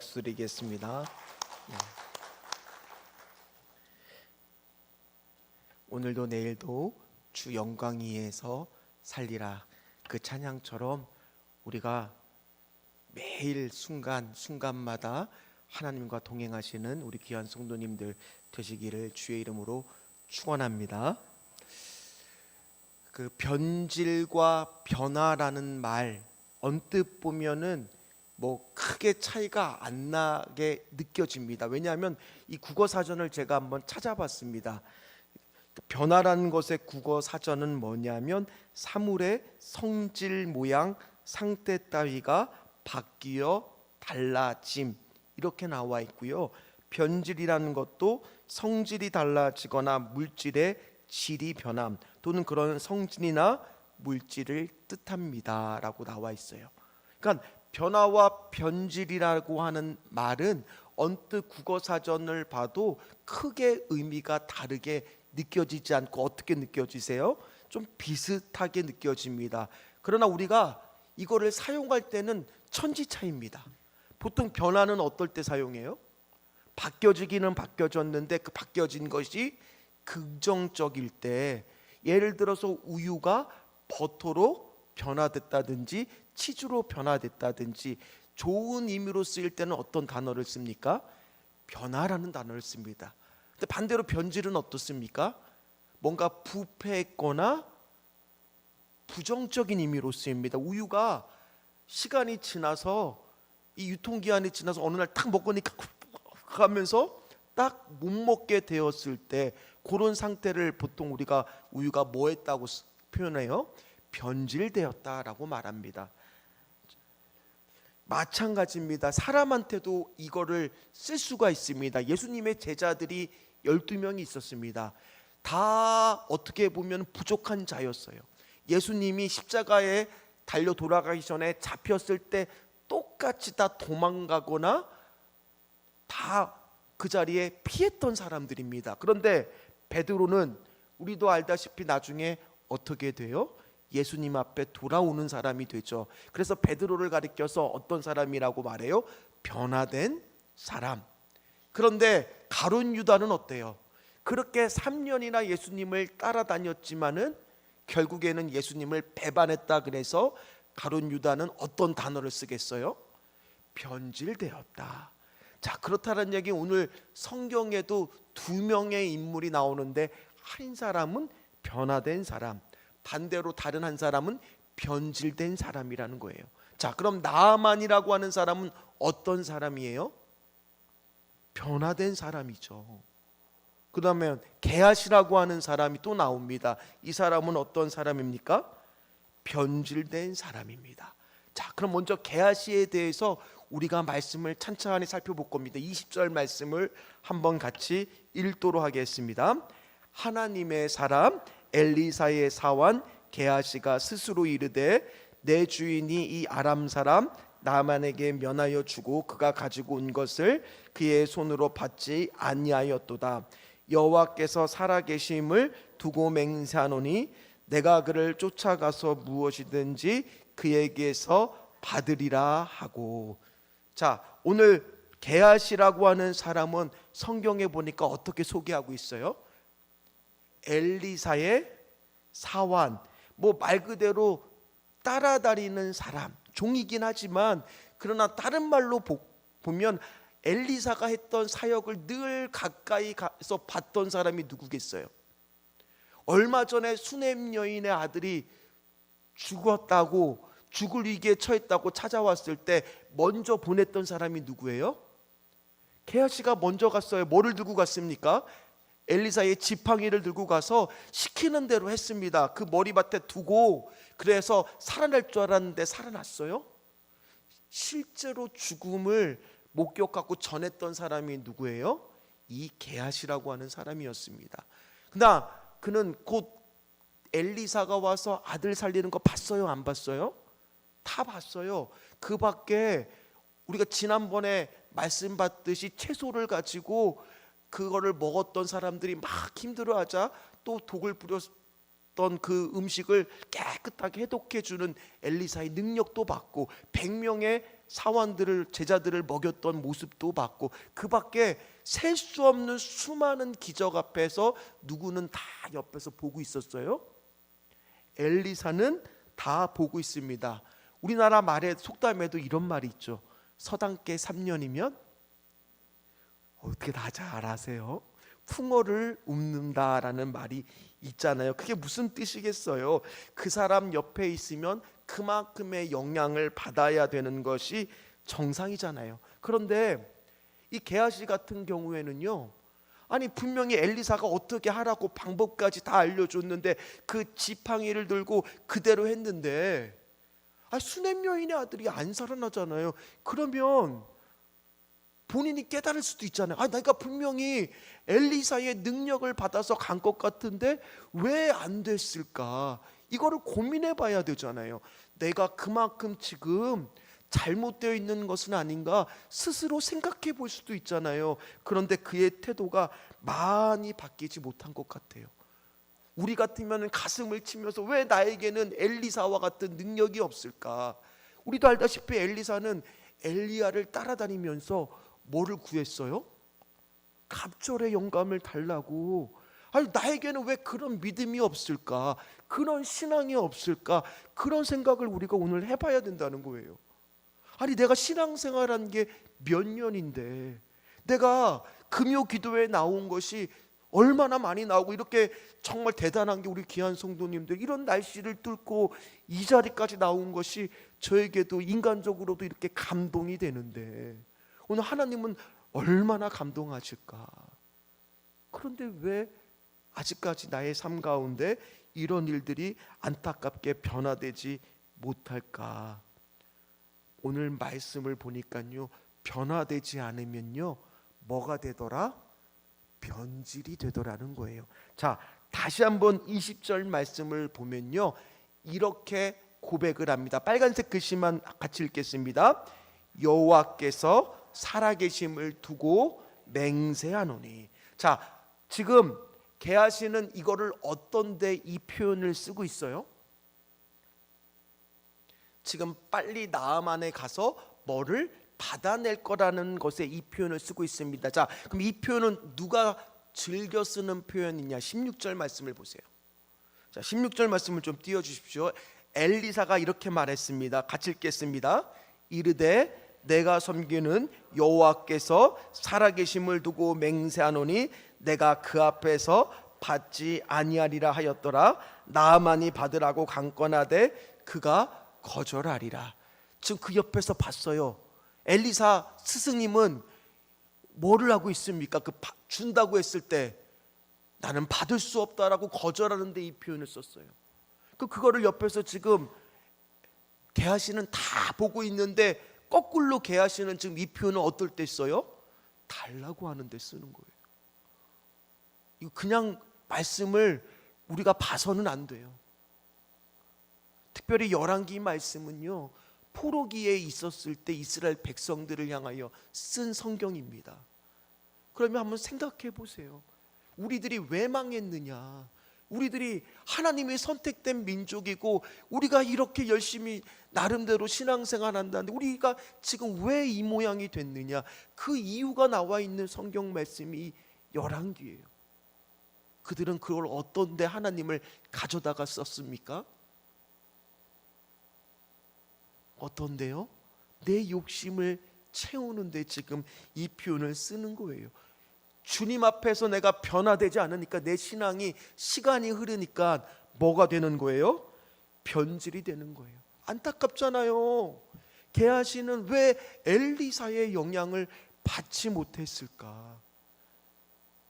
박수 드리겠습니다. 네. 오늘도 내일도 주 영광 위에서 살리라, 그 찬양처럼 우리가 매일 순간마다 하나님과 동행하시는 우리 귀한 성도님들 되시기를 주의 이름으로 축원합니다. 그 변질과 변화라는 말 언뜻 보면은 뭐 크게 차이가 안 나게 느껴집니다. 왜냐하면 이 국어 사전을 제가 한번 찾아봤습니다. 변화라는 것의 국어 사전은 뭐냐면 사물의 성질, 모양, 상태 따위가 바뀌어 달라짐, 이렇게 나와 있고요. 변질이라는 것도 성질이 달라지거나 물질의 질이 변함 또는 그런 성질이나 물질을 뜻합니다 라고 나와 있어요. 그러니까 변화와 변질이라고 하는 말은 언뜻 국어사전을 봐도 크게 의미가 다르게 느껴지지 않고 어떻게 느껴지세요? 좀 비슷하게 느껴집니다. 그러나 우리가 이거를 사용할 때는 천지차이입니다. 보통 변화는 어떨 때 사용해요? 바뀌어지기는 바뀌어졌는데 그 바뀌어진 것이 긍정적일 때, 예를 들어서 우유가 버터로 변화됐다든지 치즈로 변화됐다든지 좋은 의미로 쓰일 때는 어떤 단어를 씁니까? 변화라는 단어를 씁니다. 근데 반대로 변질은 어떻습니까? 뭔가 부패했거나 부정적인 의미로 쓰입니다. 우유가 시간이 지나서 이 유통기한이 지나서 어느 날 탁 먹으니까 하면서 딱 못 먹게 되었을 때 그런 상태를 보통 우리가 우유가 뭐 했다고 표현해요? 변질되었다라고 말합니다. 마찬가지입니다. 사람한테도 이거를 쓸 수가 있습니다. 예수님의 제자들이 12명이 있었습니다. 다 어떻게 보면 부족한 자였어요. 예수님이 십자가에 달려 돌아가기 전에 잡혔을 때 똑같이 다 도망가거나 다 그 자리에 피했던 사람들입니다. 그런데 베드로는 우리도 알다시피 나중에 어떻게 돼요? 예수님 앞에 돌아오는 사람이 되죠. 그래서 베드로를 가리켜서 어떤 사람이라고 말해요? 변화된 사람. 그런데 가룟 유다는 어때요? 그렇게 3년이나 예수님을 따라다녔지만은 결국에는 예수님을 배반했다. 그래서 가룟 유다는 어떤 단어를 쓰겠어요? 변질되었다. 자, 그렇다는 얘기, 오늘 성경에도 2명의 인물이 나오는데 한 사람은 변화된 사람, 반대로 다른 한 사람은 변질된 사람이라는 거예요. 자, 그럼 나아만이라고 하는 사람은 어떤 사람이에요? 변화된 사람이죠. 그 다음에 게하시라고 하는 사람이 또 나옵니다. 이 사람은 어떤 사람입니까? 변질된 사람입니다. 자, 그럼 먼저 게하시에 대해서 우리가 말씀을 찬찬히 살펴볼 겁니다. 20절 말씀을 한번 같이 읽도록 하겠습니다. 하나님의 사람 엘리사의 사환 게하시가 스스로 이르되 내 주인이 이 아람 사람 나만에게 면하여 주고 그가 가지고 온 것을 그의 손으로 받지 아니하였도다. 여호와께서 살아계심을 두고 맹세하노니 내가 그를 쫓아가서 무엇이든지 그에게서 받으리라 하고. 자, 오늘 게하시라고 하는 사람은 성경에 보니까 어떻게 소개하고 있어요? 엘리사의 사환, 뭐 말 그대로 따라다니는 사람, 종이긴 하지만 그러나 다른 말로 보면 엘리사가 했던 사역을 늘 가까이 가서 봤던 사람이 누구겠어요? 얼마 전에 수넴 여인의 아들이 죽었다고, 죽을 위기에 처했다고 찾아왔을 때 먼저 보냈던 사람이 누구예요? 게하시가 먼저 갔어요. 뭐를 들고 갔습니까? 엘리사의 지팡이를 들고 가서 시키는 대로 했습니다. 그 머리밭에 두고, 그래서 살아날 줄 알았는데 살아났어요. 실제로 죽음을 목격하고 전했던 사람이 누구예요? 이 게하시라고 하는 사람이었습니다. 그러나 그는 곧 엘리사가 와서 아들 살리는 거 봤어요? 안 봤어요? 다 봤어요. 그 밖에 우리가 지난번에 말씀 받듯이 채소를 가지고 그거를 먹었던 사람들이 막 힘들어하자 또 독을 뿌렸던 그 음식을 깨끗하게 해독해 주는 엘리사의 능력도 받고 100명의 사환들을 제자들을 먹였던 모습도 봤고, 그 밖에 셀 수 없는 수많은 기적 앞에서 누구는 다 옆에서 보고 있었어요? 엘리사는 다 보고 있습니다. 우리나라 말에 속담에도 이런 말이 있죠. 서당께 3년이면 어떻게 다 잘 아세요? 풍어를 읊는다라는 말이 있잖아요. 그게 무슨 뜻이겠어요? 그 사람 옆에 있으면 그만큼의 영향을 받아야 되는 것이 정상이잖아요. 그런데 이 게하시 같은 경우에는요, 아니 분명히 엘리사가 어떻게 하라고 방법까지 다 알려줬는데 그 지팡이를 들고 그대로 했는데, 수냄 여인의 아들이 안 살아나잖아요. 그러면 본인이 깨달을 수도 있잖아요. 내가 분명히 엘리사의 능력을 받아서 간 것 같은데 왜 안 됐을까? 이거를 고민해 봐야 되잖아요. 내가 그만큼 지금 잘못되어 있는 것은 아닌가 스스로 생각해 볼 수도 있잖아요. 그런데 그의 태도가 많이 바뀌지 못한 것 같아요. 우리 같으면 가슴을 치면서 왜 나에게는 엘리사와 같은 능력이 없을까? 우리도 알다시피 엘리사는 엘리야를 따라다니면서 뭐를 구했어요? 갑절의 영감을 달라고. 나에게는 왜 그런 믿음이 없을까? 그런 신앙이 없을까? 그런 생각을 우리가 오늘 해봐야 된다는 거예요. 내가 신앙생활한 게 몇 년인데, 내가 금요 기도에 나온 것이 얼마나 많이 나오고, 이렇게 정말 대단한 게 우리 귀한 성도님들 이런 날씨를 뚫고 이 자리까지 나온 것이 저에게도 인간적으로도 이렇게 감동이 되는데, 오늘 하나님은 얼마나 감동하실까? 그런데 왜 아직까지 나의 삶 가운데 이런 일들이 안타깝게 변화되지 못할까? 오늘 말씀을 보니까요, 변화되지 않으면요 뭐가 되더라? 변질이 되더라는 거예요. 자, 다시 한번 20절 말씀을 보면요, 이렇게 고백을 합니다. 빨간색 글씨만 같이 읽겠습니다. 여호와께서 살아계심을 두고 맹세하노니. 자, 지금 게하시는 이거를 어떤데 이 표현을 쓰고 있어요? 지금 빨리 나아만에 가서 뭐를 받아낼 거라는 것에 이 표현을 쓰고 있습니다. 자, 그럼 이 표현은 누가 즐겨 쓰는 표현이냐? 16절 말씀을 보세요. 자, 16절 말씀을 좀 띄워주십시오. 엘리사가 이렇게 말했습니다. 같이 읽겠습니다. 이르되 내가 섬기는 여호와께서 살아계심을 두고 맹세하노니 내가 그 앞에서 받지 아니하리라 하였더라. 나아만이 받으라고 강권하되 그가 거절하리라. 지금 그 옆에서 봤어요. 엘리사 스승님은 뭐를 하고 있습니까? 준다고 했을 때 나는 받을 수 없다라고 거절하는데 이 표현을 썼어요. 그거를 옆에서 지금 게하시는 다 보고 있는데, 거꾸로 게하시는 지금 이 표현은 어떨 때 써요? 달라고 하는데 쓰는 거예요. 이거 그냥 말씀을 우리가 봐서는 안 돼요. 특별히 열왕기 말씀은요, 포로기에 있었을 때 이스라엘 백성들을 향하여 쓴 성경입니다. 그러면 한번 생각해 보세요. 우리들이 왜 망했느냐? 우리들이 하나님의 선택된 민족이고 우리가 이렇게 열심히 나름대로 신앙생활 한다는데 우리가 지금 왜 이 모양이 됐느냐? 그 이유가 나와 있는 성경 말씀이 열왕기예요. 그들은 그걸 어떤 데 하나님을 가져다가 썼습니까? 어떤데요? 내 욕심을 채우는데 지금 이 표현을 쓰는 거예요. 주님 앞에서 내가 변화되지 않으니까, 내 신앙이 시간이 흐르니까 뭐가 되는 거예요? 변질이 되는 거예요. 안타깝잖아요. 게하시는 왜 엘리사의 영향을 받지 못했을까?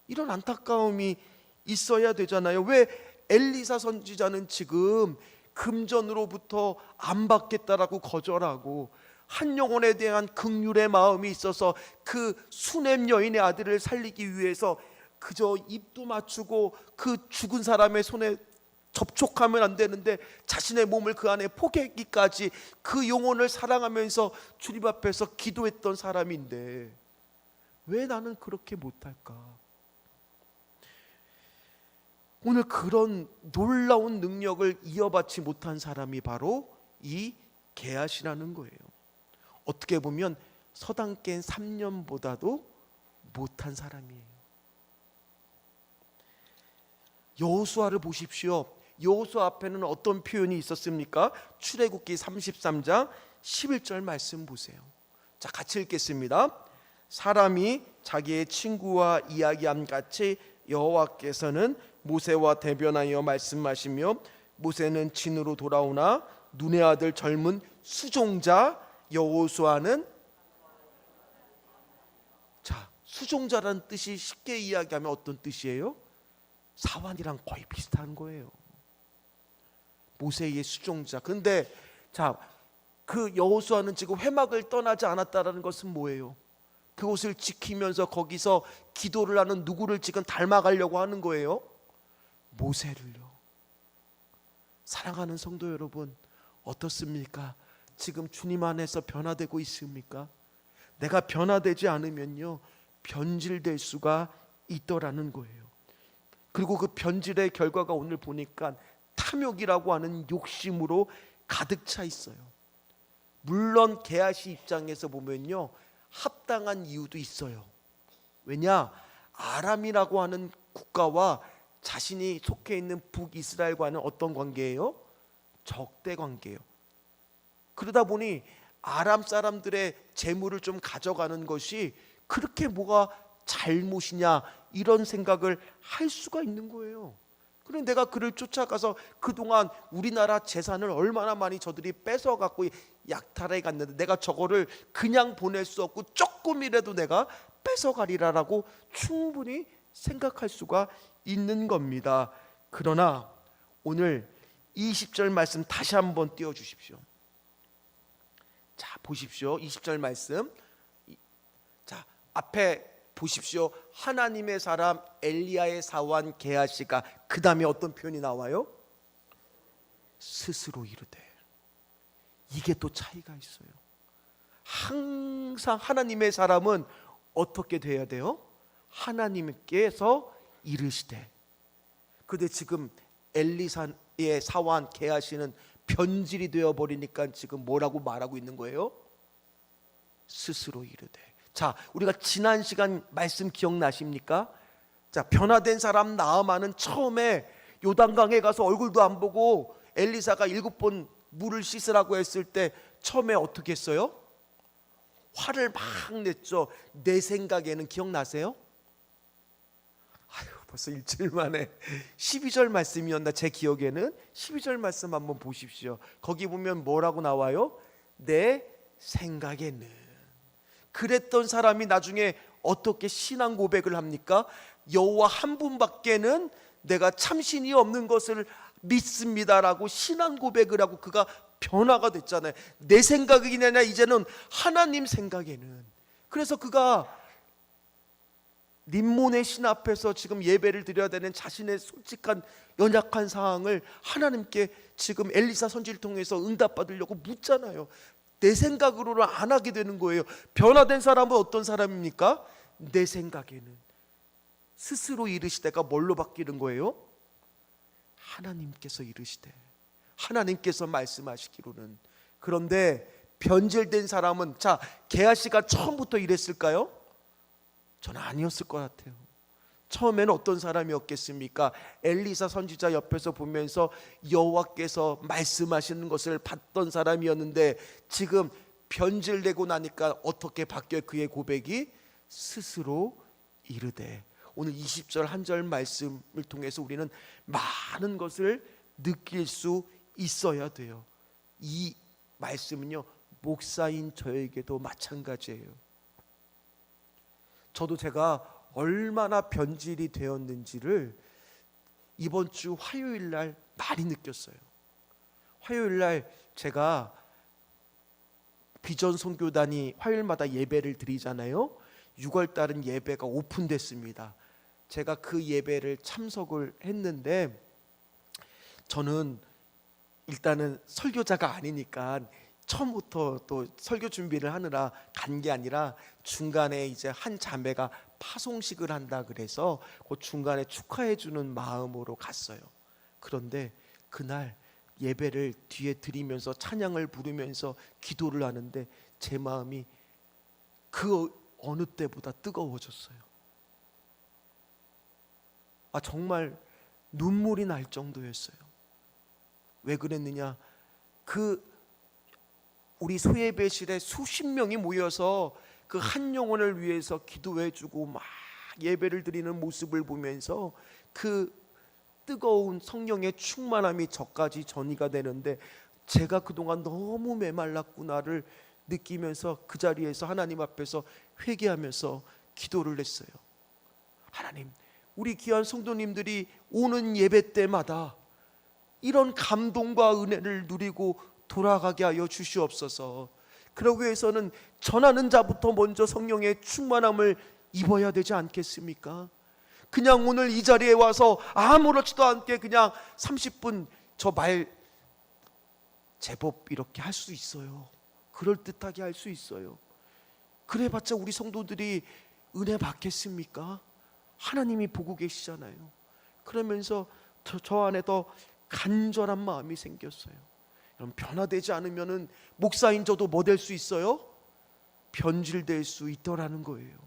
이런 안타까움이 있어야 되잖아요. 왜 엘리사 선지자는 지금 금전으로부터 안 받겠다라고 거절하고 한 영혼에 대한 긍휼의 마음이 있어서 그 수냄 여인의 아들을 살리기 위해서 그저 입도 맞추고 그 죽은 사람의 손에 접촉하면 안 되는데 자신의 몸을 그 안에 포개기까지 그 영혼을 사랑하면서 주님 앞에서 기도했던 사람인데 왜 나는 그렇게 못할까? 오늘 그런 놀라운 능력을 이어받지 못한 사람이 바로 이 게하시라는 거예요. 어떻게 보면 서당 깬 3년보다도 못한 사람이에요. 여호수아를 보십시오. 여호수아 앞에는 어떤 표현이 있었습니까? 출애굽기 33장 11절 말씀 보세요. 자, 같이 읽겠습니다. 사람이 자기의 친구와 이야기함 같이 여호와께서는 모세와 대변하여 말씀하시며 모세는 진으로 돌아오나 눈의 아들 젊은 수종자 여호수아는, 자, 수종자라는 뜻이 쉽게 이야기하면 어떤 뜻이에요? 사환이랑 거의 비슷한 거예요. 모세의 수종자. 근데 자, 그 여호수아는 지금 회막을 떠나지 않았다라는 것은 뭐예요? 그곳을 지키면서 거기서 기도를 하는 누구를 지금 닮아가려고 하는 거예요? 모세를요. 사랑하는 성도 여러분, 어떻습니까? 지금 주님 안에서 변화되고 있습니까? 내가 변화되지 않으면요, 변질될 수가 있더라는 거예요. 그리고 그 변질의 결과가 오늘 보니까 탐욕이라고 하는 욕심으로 가득 차 있어요. 물론 게하시 입장에서 보면요, 합당한 이유도 있어요. 왜냐? 아람이라고 하는 국가와 자신이 속해 있는 북이스라엘과는 어떤 관계예요? 적대 관계예요. 그러다 보니 아람 사람들의 재물을 좀 가져가는 것이 그렇게 뭐가 잘못이냐, 이런 생각을 할 수가 있는 거예요. 그런데 내가 그를 쫓아가서 그동안 우리나라 재산을 얼마나 많이 저들이 뺏어갖고 약탈해 갔는데 내가 저거를 그냥 보낼 수 없고 조금이라도 내가 뺏어가리라라고 충분히 생각할 수가 있는 겁니다. 그러나 오늘 20절 말씀 다시 한번 띄워주십시오. 자, 보십시오. 20절 말씀. 자, 앞에 보십시오. 하나님의 사람 엘리야의 사원 게하시가 그 다음에 어떤 표현이 나와요? 스스로 이르되. 이게 또 차이가 있어요. 항상 하나님의 사람은 어떻게 돼야 돼요? 하나님께서 이르시되. 근데 지금 엘리사의 사원 게하시는 변질이 되어버리니까 지금 뭐라고 말하고 있는 거예요? 스스로 이르되. 자, 우리가 지난 시간 말씀 기억나십니까? 자, 변화된 사람 나아만은 처음에 요단강에 가서 얼굴도 안 보고 엘리사가 7번 물을 씻으라고 했을 때 처음에 어떻게 했어요? 화를 막 냈죠. 내 생각에는 기억나세요? 아유, 벌써 일주일 만에 12절 말씀이었나? 제 기억에는 12절 말씀 한번 보십시오. 거기 보면 뭐라고 나와요? 내 생각에는. 그랬던 사람이 나중에 어떻게 신앙 고백을 합니까? 여호와 한 분밖에는 내가 참신이 없는 것을 믿습니다라고 신앙 고백을 하고 그가 변화가 됐잖아요. 내 생각이 아니라 이제는 하나님 생각에는. 그래서 그가 림몬의 신 앞에서 지금 예배를 드려야 되는 자신의 솔직한 연약한 상황을 하나님께 지금 엘리사 선지를 통해서 응답받으려고 묻잖아요. 내 생각으로는 안 하게 되는 거예요. 변화된 사람은 어떤 사람입니까? 내 생각에는. 스스로 이르시되가 뭘로 바뀌는 거예요? 하나님께서 이르시되, 하나님께서 말씀하시기로는. 그런데 변질된 사람은, 자, 게하시가 처음부터 이랬을까요? 저는 아니었을 것 같아요. 처음에는 어떤 사람이었겠습니까? 엘리사 선지자 옆에서 보면서 여호와께서 말씀하시는 것을 봤던 사람이었는데 지금 변질되고 나니까 어떻게 바뀌어요? 그의 고백이 스스로 이르되. 오늘 20절 한 절 말씀을 통해서 우리는 많은 것을 느낄 수 있어야 돼요. 이 말씀은요, 목사인 저에게도 마찬가지예요. 저도 제가 얼마나 변질이 되었는지를 이번 주 화요일 날 많이 느꼈어요. 화요일 날 제가 비전 선교단이 화요일마다 예배를 드리잖아요. 6월 달은 예배가 오픈됐습니다. 제가 그 예배를 참석을 했는데 저는 일단은 설교자가 아니니까 처음부터 또 설교 준비를 하느라 간 게 아니라 중간에 이제 한 자매가 파송식을 한다 그래서 그 중간에 축하해 주는 마음으로 갔어요. 그런데 그날 예배를 뒤에 드리면서 찬양을 부르면서 기도를 하는데 제 마음이 그 어느 때보다 뜨거워졌어요. 정말 눈물이 날 정도였어요. 왜 그랬느냐? 우리 소예배실에 수십 명이 모여서 그 한 영혼을 위해서 기도해주고 막 예배를 드리는 모습을 보면서 그 뜨거운 성령의 충만함이 저까지 전이가 되는데, 제가 그동안 너무 메말랐구나를 느끼면서 그 자리에서 하나님 앞에서 회개하면서 기도를 했어요. 하나님, 우리 귀한 성도님들이 오는 예배 때마다 이런 감동과 은혜를 누리고 돌아가게 하여 주시옵소서. 그러기 위해서는 전하는 자부터 먼저 성령의 충만함을 입어야 되지 않겠습니까? 그냥 오늘 이 자리에 와서 아무렇지도 않게 그냥 30분 저 말 제법 이렇게 할 수 있어요. 그럴듯하게 할 수 있어요. 그래봤자 우리 성도들이 은혜 받겠습니까? 하나님이 보고 계시잖아요. 그러면서 저 안에 더 간절한 마음이 생겼어요. 여러분, 변화되지 않으면은 목사인 저도 뭐 될 수 있어요? 변질될 수 있더라는 거예요.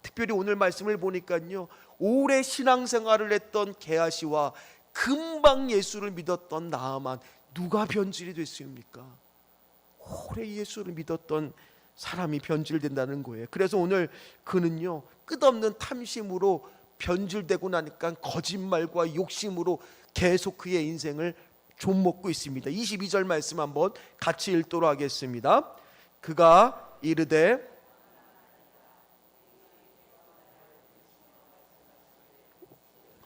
특별히 오늘 말씀을 보니까요, 오래 신앙생활을 했던 게하시와 금방 예수를 믿었던 나아만, 누가 변질이 됐습니까? 오래 예수를 믿었던 사람이 변질된다는 거예요. 그래서 오늘 그는요, 끝없는 탐심으로 변질되고 나니까 거짓말과 욕심으로 계속 그의 인생을 좀먹고 있습니다. 22절 말씀 한번 같이 읽도록 하겠습니다. 그가 이르되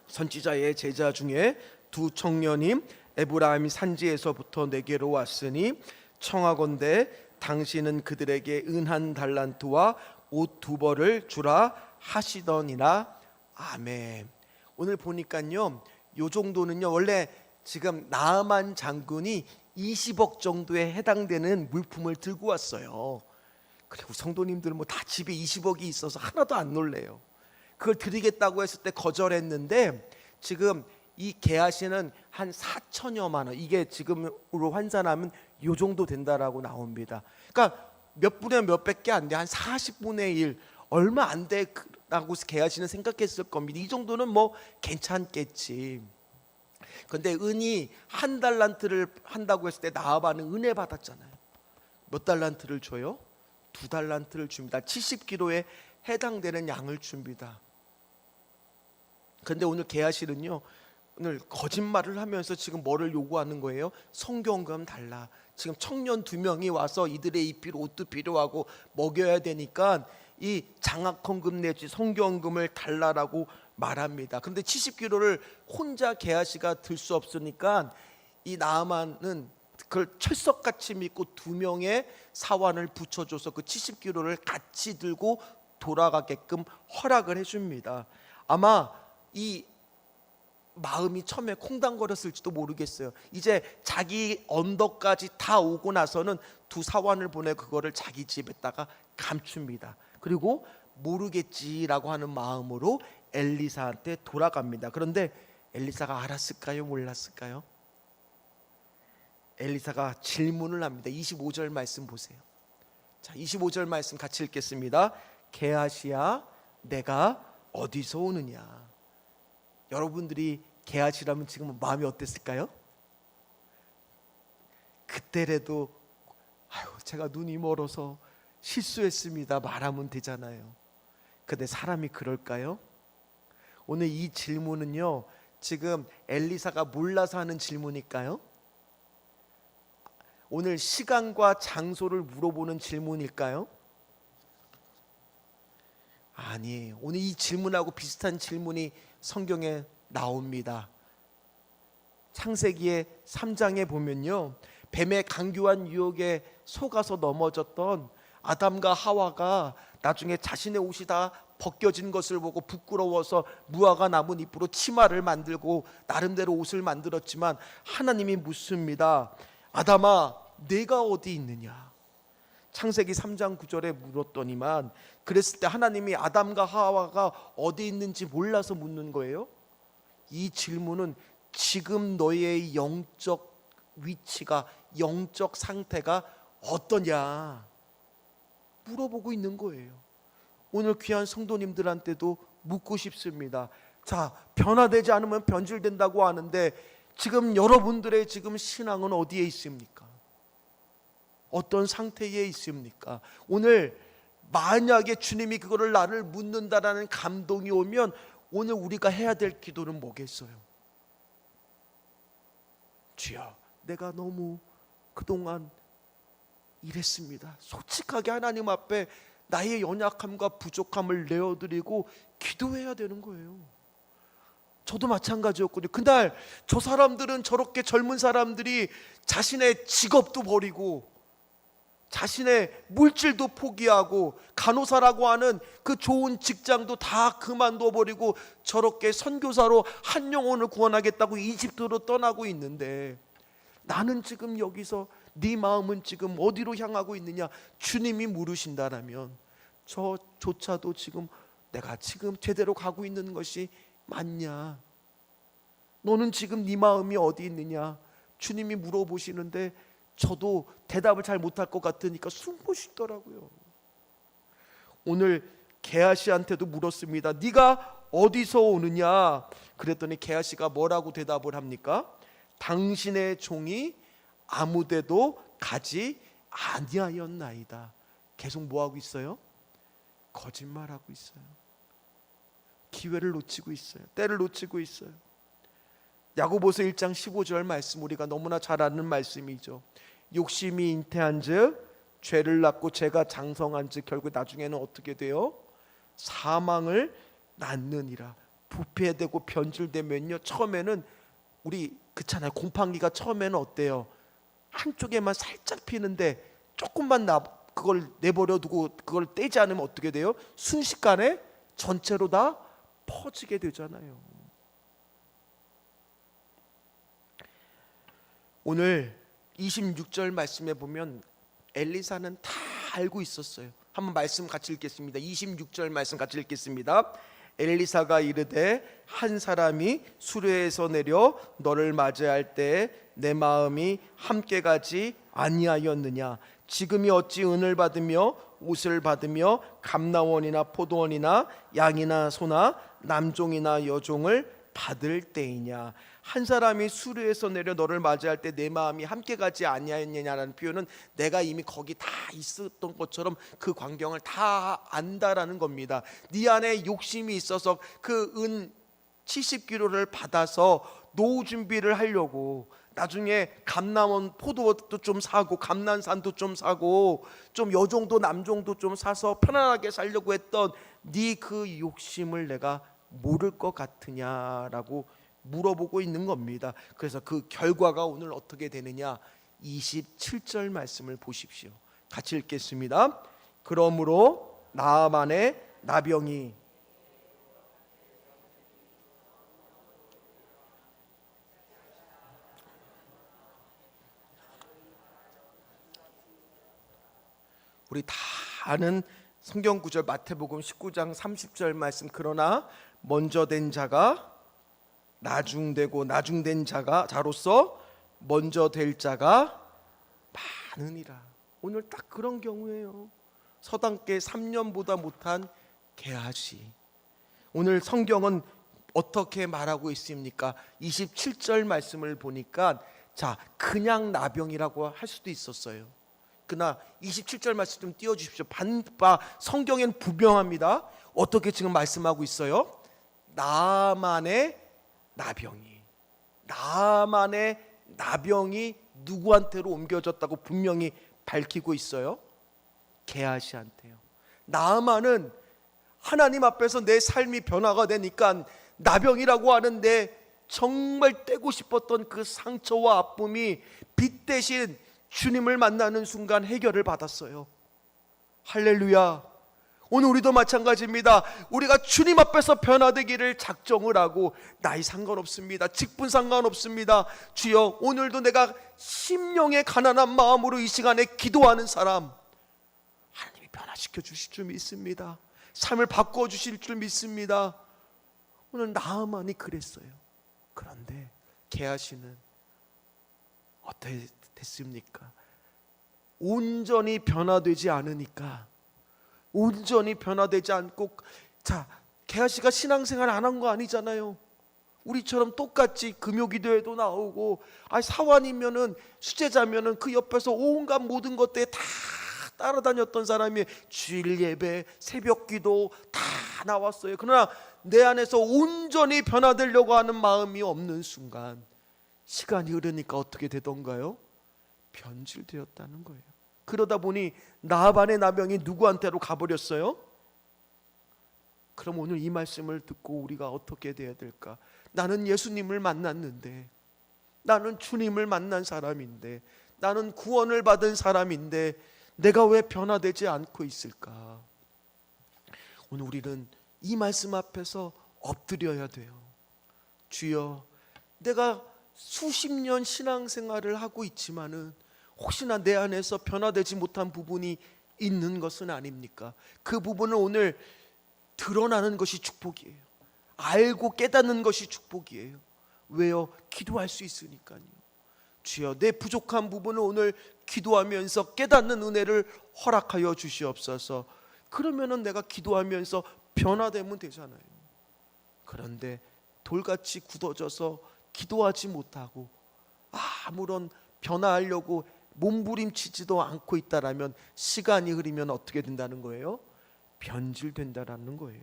선지자의 제자 중에 두 청년이 에브라임 산지에서부터 내게로 왔으니 청하건대 당신은 그들에게 은 1달란트와 옷 2벌을 주라 하시더니라. 아멘. 오늘 보니까요, 요 정도는요, 원래 지금 나아만 장군이 20억 정도에 해당되는 물품을 들고 왔어요. 그리고 성도님들은 뭐 다 집에 20억이 있어서 하나도 안 놀래요. 그걸 드리겠다고 했을 때 거절했는데, 지금 이 게하시는 한 4천여만 원, 이게 지금으로 환산하면 요 정도 된다라고 나옵니다. 그러니까 몇 분의 몇백개 안 돼, 한 40분의 1, 얼마 안 돼라고 게하시는 생각했을 겁니다. 이 정도는 뭐 괜찮겠지. 그런데 은이 1달란트를 한다고 했을 때 나아반은 은혜 받았잖아요. 몇 달란트를 줘요? 2달란트를 줍니다. 70kg에 해당되는 양을 줍니다. 그런데 오늘 게하시는요, 오늘 거짓말을 하면서 지금 뭐를 요구하는 거예요? 성경금 달라. 지금 청년 2명이 와서 이들의 입힐 옷도 필요하고 먹여야 되니까 이 장학헌금 내지 성경금을 달라라고 말합니다. 그런데 70kg를 혼자 게하시가 들 수 없으니까 이 나아만은 그걸 철석같이 믿고 2명의 사환을 붙여줘서 그 70kg를 같이 들고 돌아가게끔 허락을 해줍니다. 아마 이 마음이 처음에 콩당거렸을지도 모르겠어요. 이제 자기 언덕까지 다 오고 나서는 2 사환을 보내 그거를 자기 집에다가 감춥니다. 그리고 모르겠지라고 하는 마음으로 엘리사한테 돌아갑니다. 그런데 엘리사가 알았을까요? 몰랐을까요? 엘리사가 질문을 합니다. 25절 말씀 보세요. 자, 25절 말씀 같이 읽겠습니다. 게하시야, 내가 어디서 오느냐? 여러분들이 게하시라면 지금 마음이 어땠을까요? 그때라도 제가 눈이 멀어서 실수했습니다 말하면 되잖아요. 근데 사람이 그럴까요? 오늘 이 질문은요, 지금 엘리사가 몰라서 하는 질문일까요? 오늘 시간과 장소를 물어보는 질문일까요? 아니에요. 오늘 이 질문하고 비슷한 질문이 성경에 나옵니다. 창세기의 3장에 보면요, 뱀의 강교한 유혹에 속아서 넘어졌던 아담과 하와가 나중에 자신의 옷이 다 벗겨진 것을 보고 부끄러워서 무화과 나무 잎으로 치마를 만들고 나름대로 옷을 만들었지만 하나님이 묻습니다. 아담아, 내가 어디 있느냐? 창세기 3장 9절에 물었더니만, 그랬을 때 하나님이 아담과 하와가 어디 있는지 몰라서 묻는 거예요. 이 질문은 지금 너의 영적 위치가, 영적 상태가 어떠냐, 물어보고 있는 거예요. 오늘 귀한 성도님들한테도 묻고 싶습니다. 자, 변화되지 않으면 변질된다고 하는데 지금 여러분들의 지금 신앙은 어디에 있습니까? 어떤 상태에 있습니까? 오늘 만약에 주님이 그거를 나를 묻는다라는 감동이 오면 오늘 우리가 해야 될 기도는 뭐겠어요? 주여, 내가 너무 그동안 이랬습니다. 솔직하게 하나님 앞에 나의 연약함과 부족함을 내어드리고 기도해야 되는 거예요. 저도 마찬가지였거든요. 그날 저 사람들은, 저렇게 젊은 사람들이 자신의 직업도 버리고 자신의 물질도 포기하고 간호사라고 하는 그 좋은 직장도 다 그만둬 버리고 저렇게 선교사로 한 영혼을 구원하겠다고 이집트로 떠나고 있는데, 나는 지금 여기서 네 마음은 지금 어디로 향하고 있느냐 주님이 물으신다라면 저조차도 지금 내가 지금 제대로 가고 있는 것이 맞냐? 너는 지금 네 마음이 어디 있느냐? 주님이 물어보시는데 저도 대답을 잘 못할 것 같으니까 숨고 쉬더라고요. 오늘 게하시한테도 물었습니다. 네가 어디서 오느냐? 그랬더니 게하시가 뭐라고 대답을 합니까? 당신의 종이 아무데도 가지 아니하였나이다. 계속 뭐하고 있어요? 거짓말하고 있어요. 기회를 놓치고 있어요. 때를 놓치고 있어요. 야고보서 1장 15절 말씀, 우리가 너무나 잘 아는 말씀이죠. 욕심이 잉태한즉 죄를 낳고 죄가 장성한즉 결국 나중에는 어떻게 돼요? 사망을 낳느니라. 부패되고 변질되면요, 처음에는 우리 그렇잖아요. 곰팡이가 처음에는 어때요? 한쪽에만 살짝 피는데 조금만 그걸 내버려 두고 그걸 떼지 않으면 어떻게 돼요? 순식간에 전체로 다 퍼지게 되잖아요. 오늘 26절 말씀에 보면 엘리사는 다 알고 있었어요. 한번 말씀 같이 읽겠습니다. 26절 말씀 같이 읽겠습니다. 엘리사가 이르되 한 사람이 수레에서 내려 너를 맞이할 때 내 마음이 함께 가지 아니하였느냐? 지금이 어찌 은을 받으며 옷을 받으며 감나원이나 포도원이나 양이나 소나 남종이나 여종을 받을 때이냐? 한 사람이 수르에서 내려 너를 맞이할 때 내 마음이 함께 가지 아니하였느냐라는 표현은 내가 이미 거기 다 있었던 것처럼 그 광경을 다 안다라는 겁니다. 네 안에 욕심이 있어서 그 은 70kg를 받아서 노후 준비를 하려고 나중에 감남원 포도도 좀 사고 감난산도 좀 사고 좀 여종도 남종도 좀 사서 편안하게 살려고 했던 네 그 욕심을 내가 모를 것 같으냐라고 물어보고 있는 겁니다. 그래서 그 결과가 오늘 어떻게 되느냐? 27절 말씀을 보십시오. 같이 읽겠습니다. 그러므로 나아만의 나병이 우리 다 아는 성경 구절 마태복음 19장 30절 말씀, 그러나 먼저 된 자가 나중되고 나중된 자로서 먼저 될 자가 많으니라. 오늘 딱 그런 경우예요. 서당계 3년보다 못한 게하시. 오늘 성경은 어떻게 말하고 있습니까? 27절 말씀을 보니까 자, 그냥 나병이라고 할 수도 있었어요. 그러나 27절 말씀 좀 띄워주십시오. 성경엔 분명합니다. 어떻게 지금 말씀하고 있어요? 나만의 나병이 누구한테로 옮겨졌다고 분명히 밝히고 있어요? 게하시한테요. 나아만은 하나님 앞에서 내 삶이 변화가 되니까 나병이라고 하는데 정말 떼고 싶었던 그 상처와 아픔이 빛 대신 주님을 만나는 순간 해결을 받았어요. 할렐루야. 오늘 우리도 마찬가지입니다. 우리가 주님 앞에서 변화되기를 작정을 하고, 나이 상관없습니다. 직분 상관없습니다. 주여, 오늘도 내가 심령의 가난한 마음으로 이 시간에 기도하는 사람, 하나님이 변화시켜 주실 줄 믿습니다. 삶을 바꿔 주실 줄 믿습니다. 오늘 나아만이 그랬어요. 그런데 게하시는 어떻게 됐습니까? 온전히 변화되지 않으니까 온전히 변화되지 않고, 자, 개아씨가 신앙생활 안 한 거 아니잖아요. 우리처럼 똑같이 금요기도에도 나오고, 사환이면은, 수제자면은 그 옆에서 온갖 모든 것들에 다 따라다녔던 사람이 주일 예배, 새벽기도 다 나왔어요. 그러나 내 안에서 온전히 변화되려고 하는 마음이 없는 순간, 시간이 흐르니까 어떻게 되던가요? 변질되었다는 거예요. 그러다 보니 나반의 나병이 누구한테로 가버렸어요? 그럼 오늘 이 말씀을 듣고 우리가 어떻게 돼야 될까? 나는 예수님을 만났는데, 나는 주님을 만난 사람인데, 나는 구원을 받은 사람인데 내가 왜 변화되지 않고 있을까? 오늘 우리는 이 말씀 앞에서 엎드려야 돼요. 주여, 내가 수십 년 신앙생활을 하고 있지만은 혹시나 내 안에서 변화되지 못한 부분이 있는 것은 아닙니까? 그 부분을 오늘 드러나는 것이 축복이에요. 알고 깨닫는 것이 축복이에요. 왜요? 기도할 수 있으니까요. 주여, 내 부족한 부분을 오늘 기도하면서 깨닫는 은혜를 허락하여 주시옵소서. 그러면은 내가 기도하면서 변화되면 되잖아요. 그런데 돌같이 굳어져서 기도하지 못하고 아무런 변화하려고 몸부림치지도 않고 있다라면 시간이 흐르면 어떻게 된다는 거예요? 변질된다라는 거예요.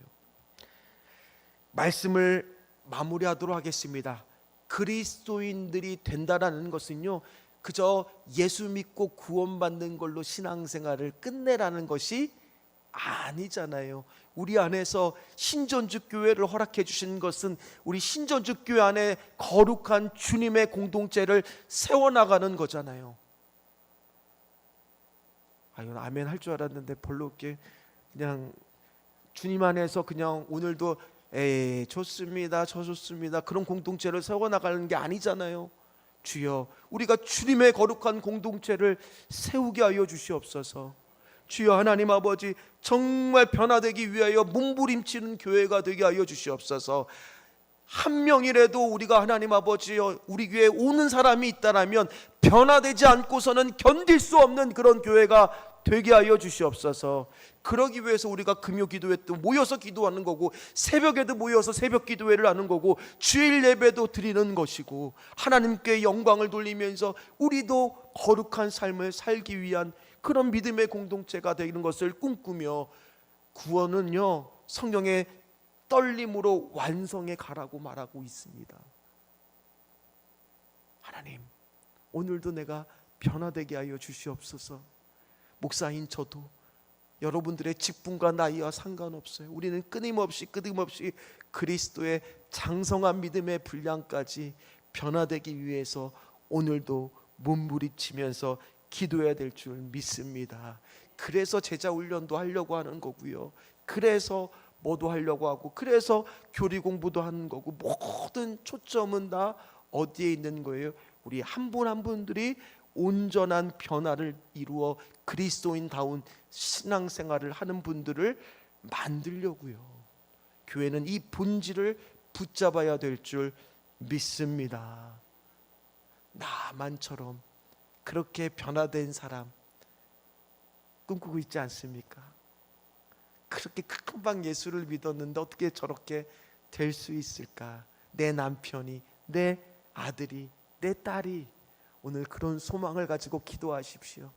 말씀을 마무리하도록 하겠습니다. 그리스도인들이 된다라는 것은요, 그저 예수 믿고 구원받는 걸로 신앙생활을 끝내라는 것이 아니잖아요. 우리 안에서 신전주 교회를 허락해 주신 것은 우리 신전주 교회 안에 거룩한 주님의 공동체를 세워나가는 거잖아요. 이건 아멘 할 줄 알았는데 별로 없게 그냥 주님 안에서 그냥 오늘도 좋습니다, 저 좋습니다, 그런 공동체를 세워나가는 게 아니잖아요. 주여, 우리가 주님의 거룩한 공동체를 세우게 하여 주시옵소서. 주여, 하나님 아버지, 정말 변화되기 위하여 몸부림치는 교회가 되게 하여 주시옵소서. 한 명이라도 우리가 하나님 아버지 우리 교회에 오는 사람이 있다라면 변화되지 않고서는 견딜 수 없는 그런 교회가 되게 하여 주시옵소서. 그러기 위해서 우리가 금요 기도회 때 모여서 기도하는 거고, 새벽에도 모여서 새벽 기도회를 하는 거고, 주일 예배도 드리는 것이고, 하나님께 영광을 돌리면서 우리도 거룩한 삶을 살기 위한 그런 믿음의 공동체가 되는 것을 꿈꾸며, 구원은요 성경에 떨림으로 완성해 가라고 말하고 있습니다. 하나님, 오늘도 내가 변화되게 하여 주시옵소서. 목사인 저도 여러분들의 직분과 나이와 상관없어요. 우리는 끊임없이 그리스도의 장성한 믿음의 분량까지 변화되기 위해서 오늘도 몸부림치면서 기도해야 될 줄 믿습니다. 그래서 제자 훈련도 하려고 하는 거고요, 그래서 뭐도 하려고 하고, 그래서 교리 공부도 하는 거고, 모든 초점은 다 어디에 있는 거예요? 우리 한 분 한 분들이 온전한 변화를 이루어 그리스도인다운 신앙생활을 하는 분들을 만들려고요. 교회는 이 본질을 붙잡아야 될 줄 믿습니다. 나만처럼 그렇게 변화된 사람 꿈꾸고 있지 않습니까? 그렇게 금방 예수를 믿었는데 어떻게 저렇게 될 수 있을까? 내 남편이, 내 아들이, 내 딸이 오늘 그런 소망을 가지고 기도하십시오.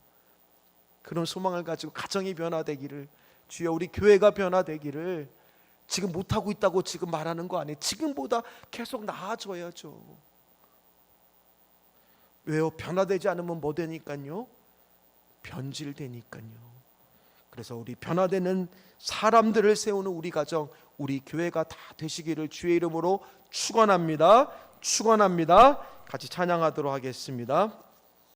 그런 소망을 가지고 가정이 변화되기를, 주여 우리 교회가 변화되기를. 지금 못하고 있다고 지금 말하는 거 아니에요. 지금보다 계속 나아져야죠. 왜요? 변화되지 않으면 뭐 되니까요? 변질되니까요. 그래서 우리 변화되는 사람들을 세우는 우리 가정, 우리 교회가 다 되시기를 주의 이름으로 축원합니다. 같이 찬양하도록 하겠습니다.